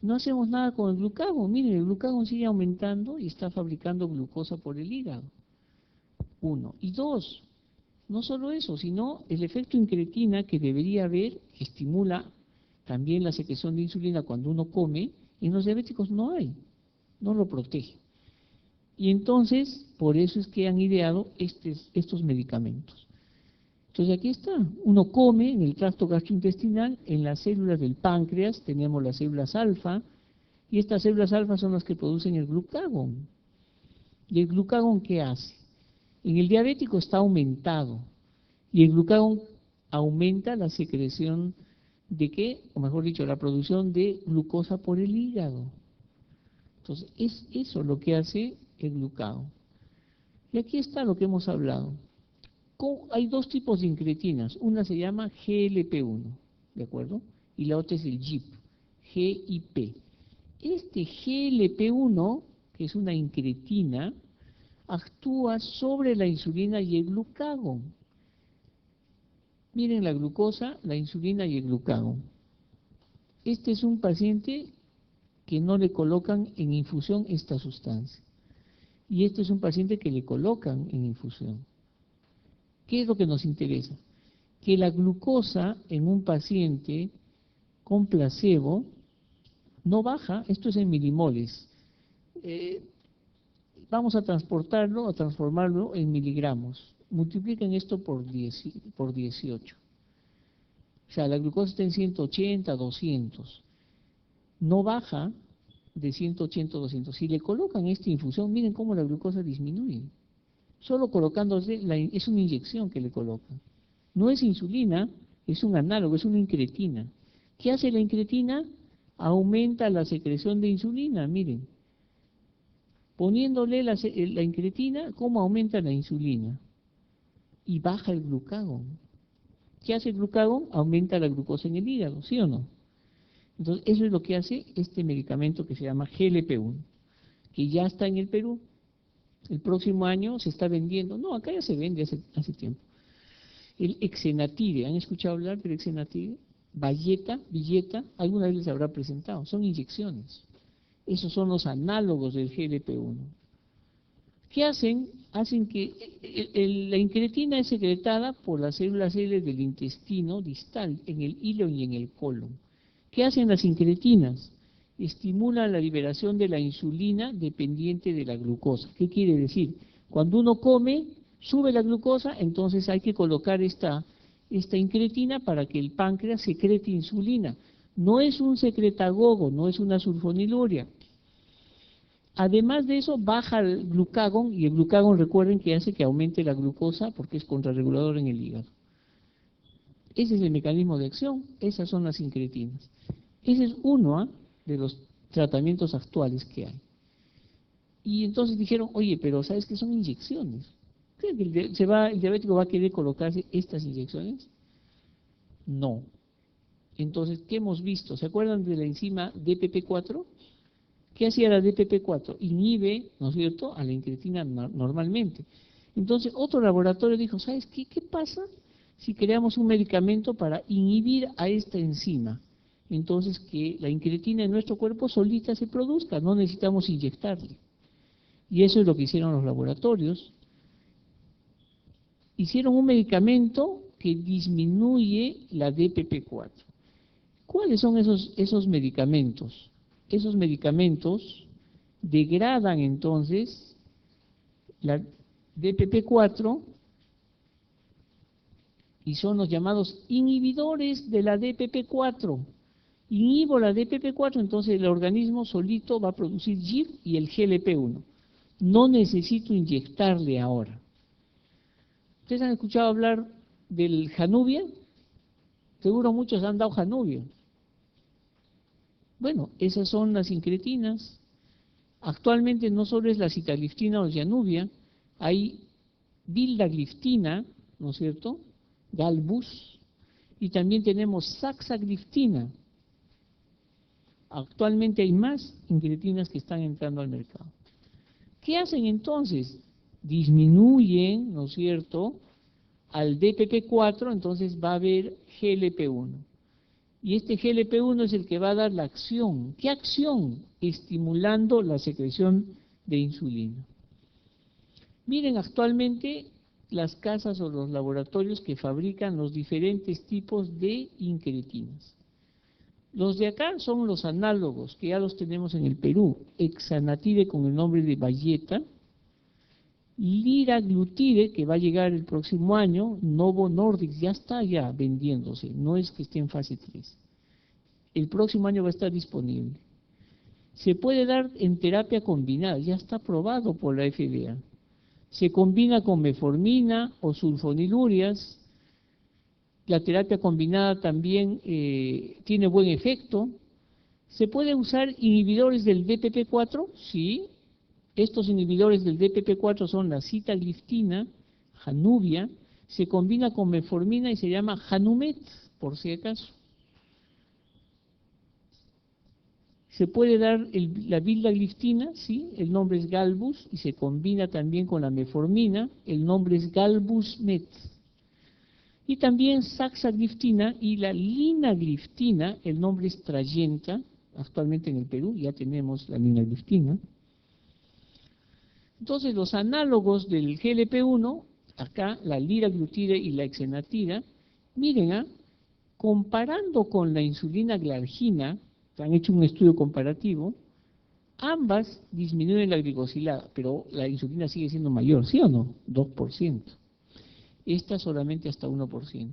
no hacemos nada con el glucagón. Miren, el glucagón sigue aumentando y está fabricando glucosa por el hígado. Uno. Y dos, no solo eso, sino el efecto incretina que debería haber, que estimula también la secreción de insulina cuando uno come, en los diabéticos no hay, no lo protege. Y entonces, por eso es que han ideado estos medicamentos. Entonces aquí está, uno come en el tracto gastrointestinal, en las células del páncreas tenemos las células alfa, y estas células alfa son las que producen el glucagón. ¿Y el glucagón qué hace? En el diabético está aumentado, y el glucagón aumenta la secreción de qué, o mejor dicho, la producción de glucosa por el hígado. Entonces, es eso lo que hace el glucagón. Y aquí está lo que hemos hablado. Hay dos tipos de incretinas, una se llama GLP-1, ¿de acuerdo? Y la otra es el GIP. Este GLP-1, que es una incretina, actúa sobre la insulina y el glucagón. Miren la glucosa, la insulina y el glucagón. Este es un paciente que no le colocan en infusión esta sustancia. Y este es un paciente que le colocan en infusión. ¿Qué es lo que nos interesa? Que la glucosa en un paciente con placebo no baja, esto es en milimoles. Vamos a transformarlo en miligramos. Multipliquen esto por 18. O sea, la glucosa está en 180, 200. No baja de 180 a 200. Si le colocan esta infusión, miren cómo la glucosa disminuye. Solo colocándose, es una inyección que le colocan. No es insulina, es un análogo, es una incretina. ¿Qué hace la incretina? Aumenta la secreción de insulina, miren. Poniéndole la incretina, ¿cómo aumenta la insulina? Y baja el glucagón. ¿Qué hace el glucagón? Aumenta la glucosa en el hígado, ¿sí o no? Entonces, eso es lo que hace este medicamento que se llama GLP-1, que ya está en el Perú. El próximo año se está vendiendo, no, acá ya se vende hace tiempo. El Exenatide, ¿han escuchado hablar del Exenatide? Villeta, alguna vez les habrá presentado, son inyecciones. Esos son los análogos del GLP-1. ¿Qué hacen? Hacen que la incretina es secretada por las células L del intestino distal, en el hilo y en el colon. ¿Qué hacen las incretinas? Estimulan la liberación de la insulina dependiente de la glucosa. ¿Qué quiere decir? Cuando uno come, sube la glucosa, entonces hay que colocar esta incretina para que el páncreas secrete insulina. No es un secretagogo, no es una sulfoniluria. Además de eso, baja el glucagón, y el glucagón, recuerden que hace que aumente la glucosa porque es contrarregulador en el hígado. Ese es el mecanismo de acción, esas son las incretinas. Ese es uno de los tratamientos actuales que hay. Y entonces dijeron, oye, pero ¿sabes qué son inyecciones? ¿Creen que el diabético va a querer colocarse estas inyecciones? No. Entonces, ¿qué hemos visto? ¿Se acuerdan de la enzima DPP4? ¿Qué hacía la DPP4? Inhibe, ¿no es cierto?, a la incretina normalmente. Entonces, otro laboratorio dijo, ¿sabes qué? ¿Qué pasa si creamos un medicamento para inhibir a esta enzima? Entonces, que la incretina en nuestro cuerpo solita se produzca, no necesitamos inyectarle. Y eso es lo que hicieron los laboratorios. Hicieron un medicamento que disminuye la DPP4. ¿Cuáles son esos medicamentos? Esos medicamentos degradan entonces la DPP4 y son los llamados inhibidores de la DPP4. Inhibo la DPP4, entonces el organismo solito va a producir GIP y el GLP-1. No necesito inyectarle ahora. ¿Ustedes han escuchado hablar del Januvia? Seguro muchos han dado Januvia. Bueno, esas son las incretinas. Actualmente no solo es la sitagliftina o Januvia, hay vildagliftina, ¿no es cierto? Galbus, y también tenemos saxagliftina. Actualmente hay más incretinas que están entrando al mercado. ¿Qué hacen entonces? Disminuyen, ¿no es cierto?, al DPP4, entonces va a haber GLP-1. Y este GLP-1 es el que va a dar la acción. ¿Qué acción? Estimulando la secreción de insulina. Miren actualmente las casas o los laboratorios que fabrican los diferentes tipos de incretinas. Los de acá son los análogos, que ya los tenemos en el Perú. Hexanatide con el nombre de Valleta, liraglutide, que va a llegar el próximo año, Novo Nordisk, ya está ya vendiéndose, no es que esté en fase 3. El próximo año va a estar disponible. Se puede dar en terapia combinada, ya está aprobado por la FDA. Se combina con metformina o sulfonilurias. La terapia combinada también tiene buen efecto. ¿Se puede usar inhibidores del DPP4? Sí. Estos inhibidores del DPP4 son la sitagliftina, Januvia, se combina con metformina y se llama Janumet, por si acaso. Se puede dar la vildagliftina, sí, el nombre es Galbus, y se combina también con la metformina, el nombre es Galbusmet. Y también saxagliftina y la linagliftina, el nombre es Trayenta, actualmente en el Perú ya tenemos la linagliftina. Entonces los análogos del GLP-1, acá la liraglutida y la hexenatida, miren, comparando con la insulina glargina, han hecho un estudio comparativo, ambas disminuyen la glicosilada, pero la insulina sigue siendo mayor, ¿sí o no? 2%. Esta solamente hasta 1%.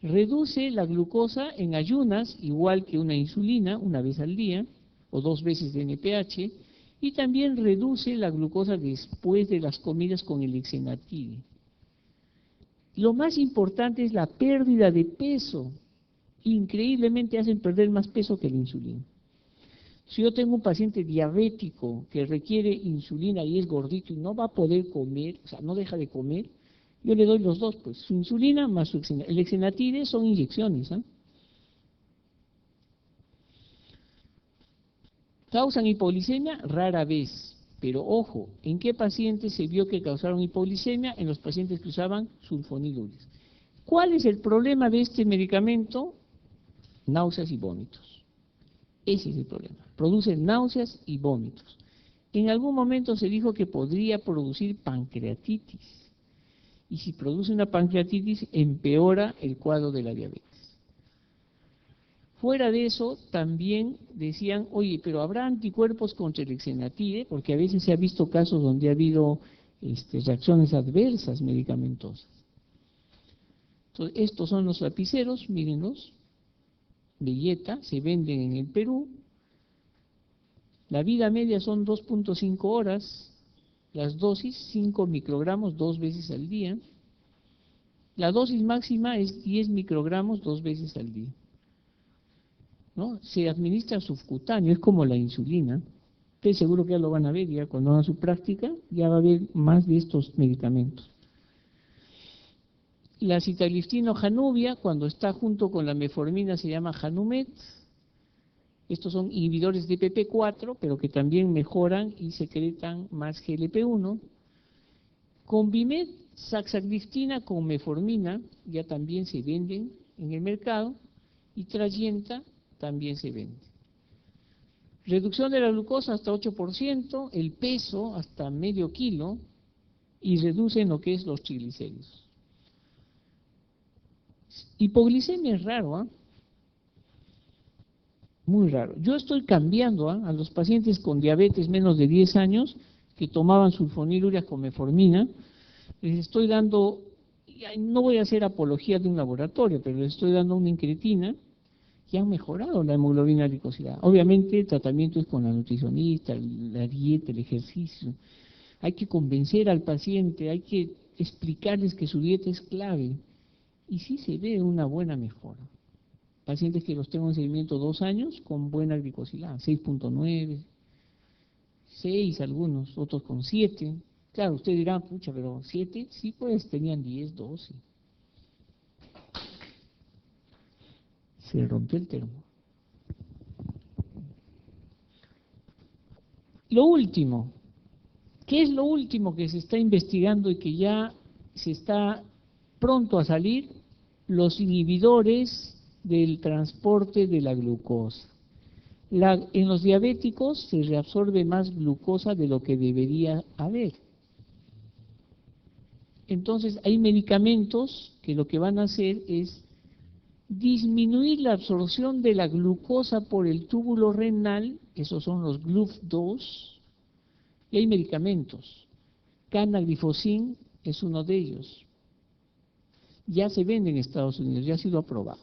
Reduce la glucosa en ayunas, igual que una insulina, una vez al día, o 2 veces de NPH, y también reduce la glucosa después de las comidas con el hexenatide. Lo más importante es la pérdida de peso. Increíblemente hacen perder más peso que la insulina. Si yo tengo un paciente diabético que requiere insulina y es gordito y no va a poder comer, o sea, no deja de comer, yo le doy los dos, pues, su insulina más su hexenatide. El hexenatide son inyecciones, ¿Causan hipoglicemia? Rara vez. Pero ojo, ¿en qué pacientes se vio que causaron hipoglicemia? En los pacientes que usaban sulfonilurias. ¿Cuál es el problema de este medicamento? Náuseas y vómitos. Ese es el problema. Produce náuseas y vómitos. En algún momento se dijo que podría producir pancreatitis. Y si produce una pancreatitis, empeora el cuadro de la diabetes. Fuera de eso, también decían, oye, pero ¿habrá anticuerpos contra el hexenatide? Porque a veces se ha visto casos donde ha habido reacciones adversas medicamentosas. Entonces, estos son los lapiceros, mírenlos, Valleta, se venden en el Perú. La vida media son 2.5 horas, las dosis 5 microgramos 2 veces al día. La dosis máxima es 10 microgramos 2 veces al día. ¿No? Se administra subcutáneo, es como la insulina. Ustedes seguro que ya lo van a ver, ya cuando hagan su práctica, ya va a haber más de estos medicamentos. La sitagliftina o Januvia, cuando está junto con la metformina, se llama Janumet. Estos son inhibidores de DPP4, pero que también mejoran y secretan más GLP-1. Convimed, saxagliftina con metformina, ya también se venden en el mercado, y Trayenta también se vende. Reducción de la glucosa hasta 8%, el peso hasta medio kilo, y reducen lo que es los triglicéridos. Hipoglicemia es raro, muy raro. Yo estoy cambiando a los pacientes con diabetes menos de 10 años que tomaban sulfonilurias con metformina, les estoy dando, no voy a hacer apología de un laboratorio, pero les estoy dando una incretina y han mejorado la hemoglobina glicosilada. Obviamente el tratamiento es con la nutricionista, la dieta, el ejercicio. Hay que convencer al paciente, hay que explicarles que su dieta es clave. Y sí se ve una buena mejora. pacientes que los tengo en seguimiento 2 años con buena glicosilada, 6.9, 6 algunos, otros con 7. Claro, usted dirá, pucha, pero 7, sí, pues tenían 10, 12. Se rompió el termo. Lo último, ¿qué es lo último que se está investigando y que ya se está pronto a salir? Los inhibidores del transporte de la glucosa. En los diabéticos se reabsorbe más glucosa de lo que debería haber. Entonces hay medicamentos que lo que van a hacer es disminuir la absorción de la glucosa por el túbulo renal, esos son los GLUF2, y hay medicamentos. Canaglifosine es uno de ellos. Ya se vende en Estados Unidos, ya ha sido aprobado.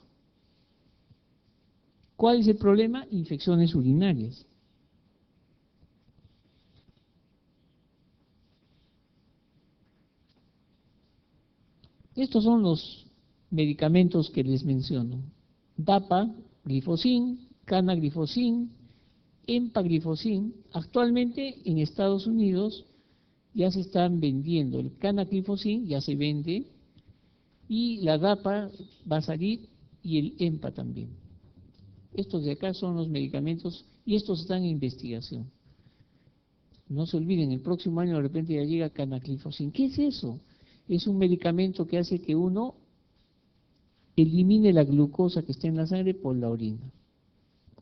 ¿Cuál es el problema? Infecciones urinarias. Estos son los medicamentos que les menciono. DAPA, glifosine, canaglifosine, empaglifosine. Actualmente en Estados Unidos ya se están vendiendo. El canaglifosine ya se vende y la DAPA va a salir y el EMPA también. Estos de acá son los medicamentos y estos están en investigación. No se olviden, el próximo año de repente ya llega canaglifosine. ¿Qué es eso? Es un medicamento que hace que uno elimine la glucosa que está en la sangre por la orina.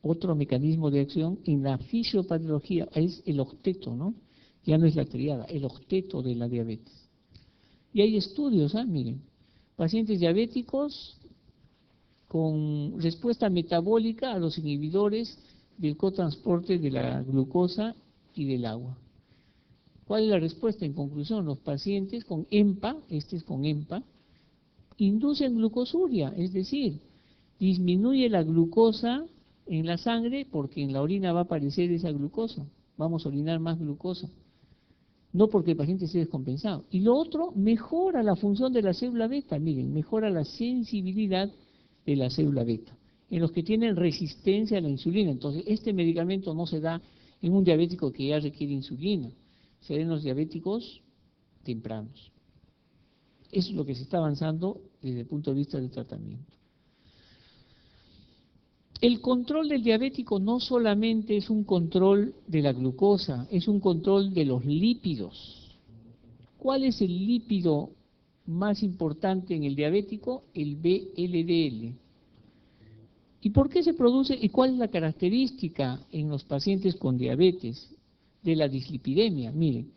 Otro mecanismo de acción en la fisiopatología es el octeto, ¿no? Ya no es la triada, el octeto de la diabetes. Y hay estudios, miren, pacientes diabéticos con respuesta metabólica a los inhibidores del cotransporte de la glucosa y del agua. ¿Cuál es la respuesta? En conclusión, los pacientes con EMPA, este es con EMPA, inducen glucosuria, es decir, disminuye la glucosa en la sangre porque en la orina va a aparecer esa glucosa, vamos a orinar más glucosa, no porque el paciente esté descompensado. Y lo otro, mejora la función de la célula beta, miren, mejora la sensibilidad de la célula beta, en los que tienen resistencia a la insulina. Entonces, este medicamento no se da en un diabético que ya requiere insulina, se da en los diabéticos tempranos. Eso es lo que se está avanzando desde el punto de vista del tratamiento. El control del diabético no solamente es un control de la glucosa, es un control de los lípidos. ¿Cuál es el lípido más importante en el diabético? El VLDL. ¿Y por qué se produce y cuál es la característica en los pacientes con diabetes de la dislipidemia? Miren,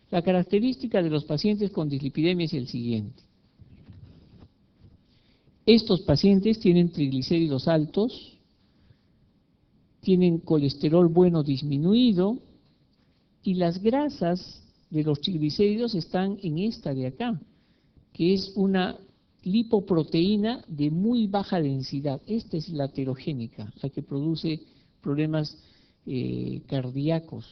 la característica de los pacientes con dislipidemia es el siguiente. Estos pacientes tienen triglicéridos altos, tienen colesterol bueno disminuido y las grasas de los triglicéridos están en esta de acá, que es una lipoproteína de muy baja densidad. Esta es la aterogénica, la que produce problemas cardíacos.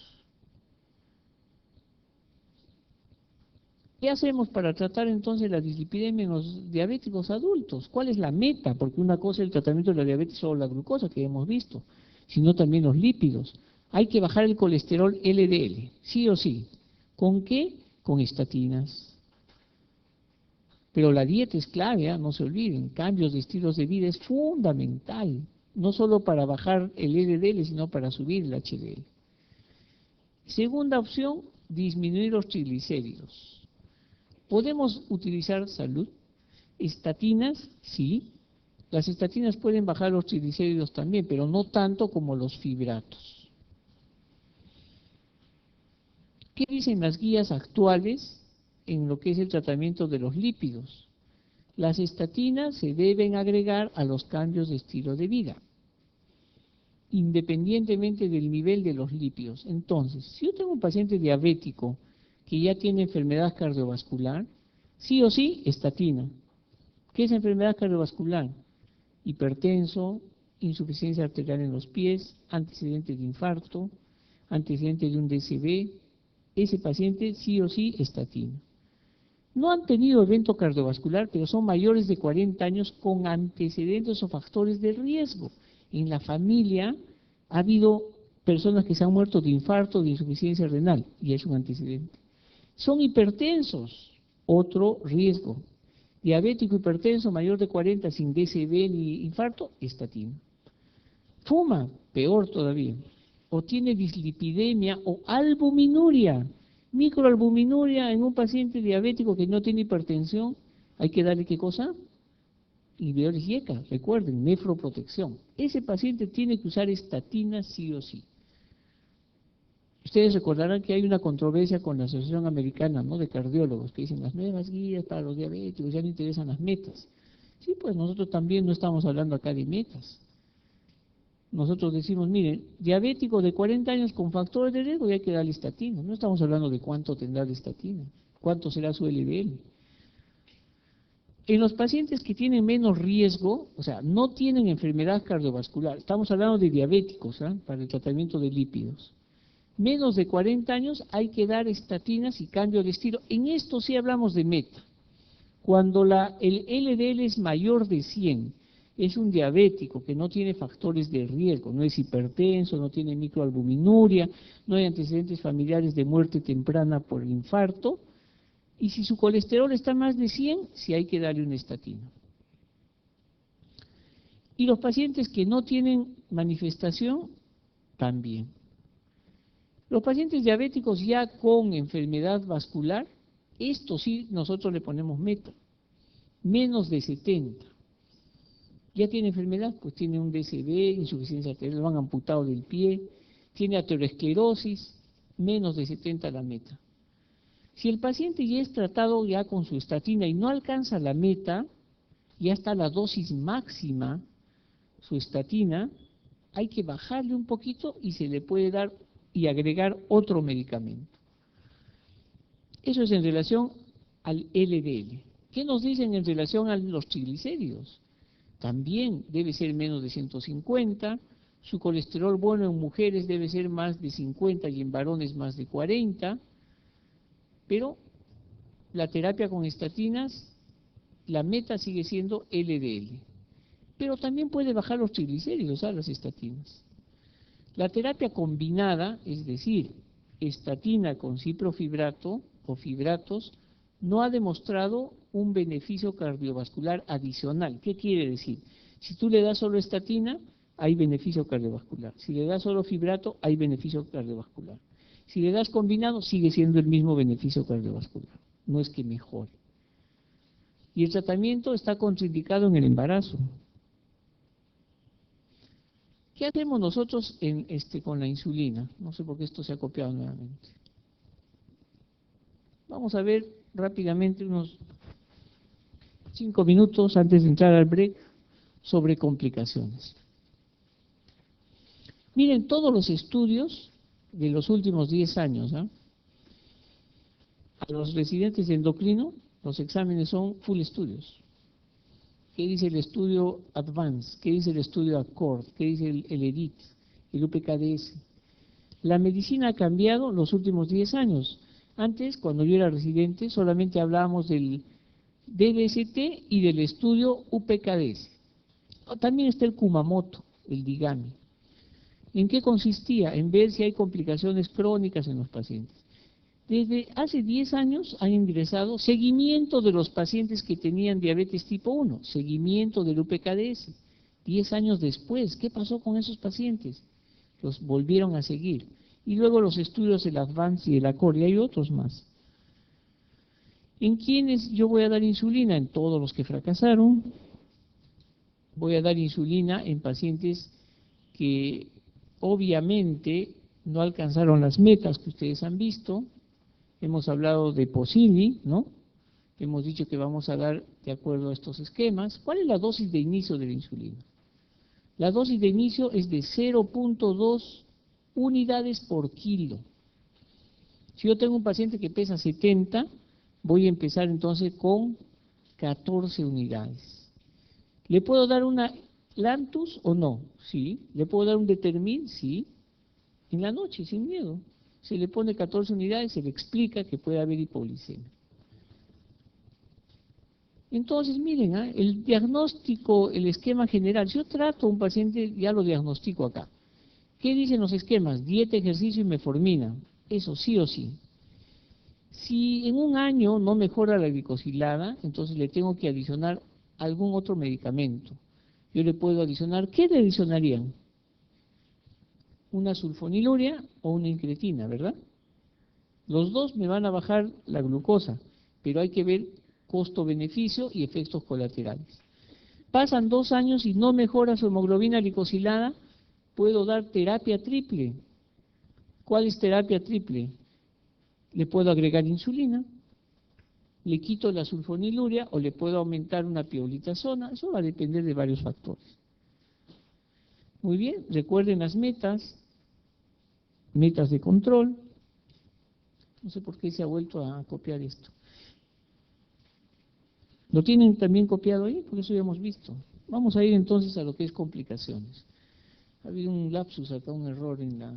¿Qué hacemos para tratar entonces la dislipidemia en los diabéticos adultos? ¿Cuál es la meta? Porque una cosa es el tratamiento de la diabetes solo la glucosa que hemos visto, sino también los lípidos. Hay que bajar el colesterol LDL, sí o sí. ¿Con qué? Con estatinas. Pero la dieta es clave, no se olviden, cambios de estilos de vida es fundamental, no solo para bajar el LDL, sino para subir el HDL. Segunda opción, disminuir los triglicéridos. ¿Podemos utilizar salud? Estatinas, sí. Las estatinas pueden bajar los triglicéridos también, pero no tanto como los fibratos. ¿Qué dicen las guías actuales en lo que es el tratamiento de los lípidos? Las estatinas se deben agregar a los cambios de estilo de vida, independientemente del nivel de los lípidos. Entonces, si yo tengo un paciente diabético que ya tiene enfermedad cardiovascular, sí o sí, estatina. ¿Qué es enfermedad cardiovascular? Hipertenso, insuficiencia arterial en los pies, antecedente de infarto, antecedente de un DCB, ese paciente sí o sí estatina. no han tenido evento cardiovascular, pero son mayores de 40 años con antecedentes o factores de riesgo. En la familia ha habido personas que se han muerto de infarto, de insuficiencia renal, y es un antecedente. Son hipertensos, otro riesgo. Diabético hipertenso mayor de 40 sin DCB ni infarto, estatina. Fuma, peor todavía. O tiene dislipidemia o albuminuria. Microalbuminuria en un paciente diabético que no tiene hipertensión, hay que darle ¿qué cosa? Inhibidores YECA, recuerden, nefroprotección. Ese paciente tiene que usar estatina sí o sí. Ustedes recordarán que hay una controversia con la Asociación Americana, ¿no?, de Cardiólogos, que dicen las nuevas guías para los diabéticos, ya no interesan las metas. Sí, pues nosotros también no estamos hablando acá de metas. Nosotros decimos, miren, diabético de 40 años con factores de riesgo y hay que darle estatina. No estamos hablando de cuánto tendrá de estatina, cuánto será su LDL. En los pacientes que tienen menos riesgo, o sea, no tienen enfermedad cardiovascular, estamos hablando de diabéticos, ¿eh?, para el tratamiento de lípidos. Menos de 40 años hay que dar estatinas y cambio de estilo. En esto sí hablamos de meta. Cuando el LDL es mayor de 100, es un diabético que no tiene factores de riesgo, no es hipertenso, no tiene microalbuminuria, no hay antecedentes familiares de muerte temprana por infarto, y si su colesterol está más de 100, sí hay que darle una estatina. Y los pacientes que no tienen manifestación, también. Los pacientes diabéticos ya con enfermedad vascular, esto sí nosotros le ponemos meta, menos de 70. Ya tiene enfermedad, pues tiene un DCB, insuficiencia arterial, lo han amputado del pie, tiene aterosclerosis, menos de 70 la meta. Si el paciente ya es tratado ya con su estatina y no alcanza la meta, ya está la dosis máxima, su estatina, hay que bajarle un poquito y se le puede dar y agregar otro medicamento. Eso es en relación al LDL. ¿Qué nos dicen en relación a los triglicéridos? También debe ser menos de 150, su colesterol bueno en mujeres debe ser más de 50 y en varones más de 40, pero la terapia con estatinas, la meta sigue siendo LDL. Pero también puede bajar los triglicéridos a las estatinas. La terapia combinada, es decir, estatina con ciprofibrato o fibratos, no ha demostrado un beneficio cardiovascular adicional. ¿Qué quiere decir? Si tú le das solo estatina, hay beneficio cardiovascular. Si le das solo fibrato, hay beneficio cardiovascular. Si le das combinado, sigue siendo el mismo beneficio cardiovascular. No es que mejore. Y el tratamiento está contraindicado en el embarazo. ¿Qué hacemos nosotros con la insulina? No sé por qué esto se ha copiado nuevamente. Vamos a ver rápidamente unos 5 minutos antes de entrar al break sobre complicaciones. Miren todos los estudios de los últimos 10 años. A los residentes de endocrino, los exámenes son full estudios. ¿Qué dice el estudio Advance? ¿Qué dice el estudio Accord? ¿Qué dice el EDIT? El UPKDS. La medicina ha cambiado los últimos 10 años. Antes, cuando yo era residente, solamente hablábamos del DBST y del estudio UPKDS. También está el Kumamoto, el Digami. ¿En qué consistía? En ver si hay complicaciones crónicas en los pacientes. Desde hace 10 años han ingresado seguimiento de los pacientes que tenían diabetes tipo 1, seguimiento del UPKDS. 10 años después, ¿qué pasó con esos pacientes? Los volvieron a seguir. Y luego los estudios del Advance y del Accord, y hay otros más. ¿En quiénes yo voy a dar insulina? En todos los que fracasaron. Voy a dar insulina en pacientes que obviamente no alcanzaron las metas que ustedes han visto. Hemos hablado de Posini, ¿no? Hemos dicho que vamos a dar de acuerdo a estos esquemas. ¿Cuál es la dosis de inicio de la insulina? La dosis de inicio es de 0.2 unidades por kilo. Si yo tengo un paciente que pesa 70, voy a empezar entonces con 14 unidades. ¿Le puedo dar una Lantus o no? Sí. ¿Le puedo dar un Determin? Sí. En la noche, sin miedo. Se le pone 14 unidades, se le explica que puede haber hipoglicemia. Entonces, miren, el diagnóstico, el esquema general, si yo trato a un paciente, ya lo diagnostico acá. ¿Qué dicen los esquemas? Dieta, ejercicio y metformina. Eso sí o sí. Si en un año no mejora la glicosilada, entonces le tengo que adicionar algún otro medicamento. Yo le puedo adicionar, ¿qué le adicionarían? Una sulfonilurea o una incretina, ¿verdad? Los dos me van a bajar la glucosa, pero hay que ver costo-beneficio y efectos colaterales. Pasan 2 años y no mejora su hemoglobina glicosilada, puedo dar terapia triple. ¿Cuál es terapia triple? Le puedo agregar insulina, le quito la sulfonilurea o le puedo aumentar una pioglitazona. Eso va a depender de varios factores. Muy bien, recuerden las metas de control. No sé por qué se ha vuelto a copiar esto. ¿Lo tienen también copiado ahí? Porque eso ya hemos visto. Vamos a ir entonces a lo que es complicaciones. Ha habido un lapsus acá, un error en la...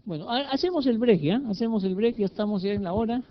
Bueno, hacemos el break, ¿ya? Hacemos el break, ya estamos ya en la hora.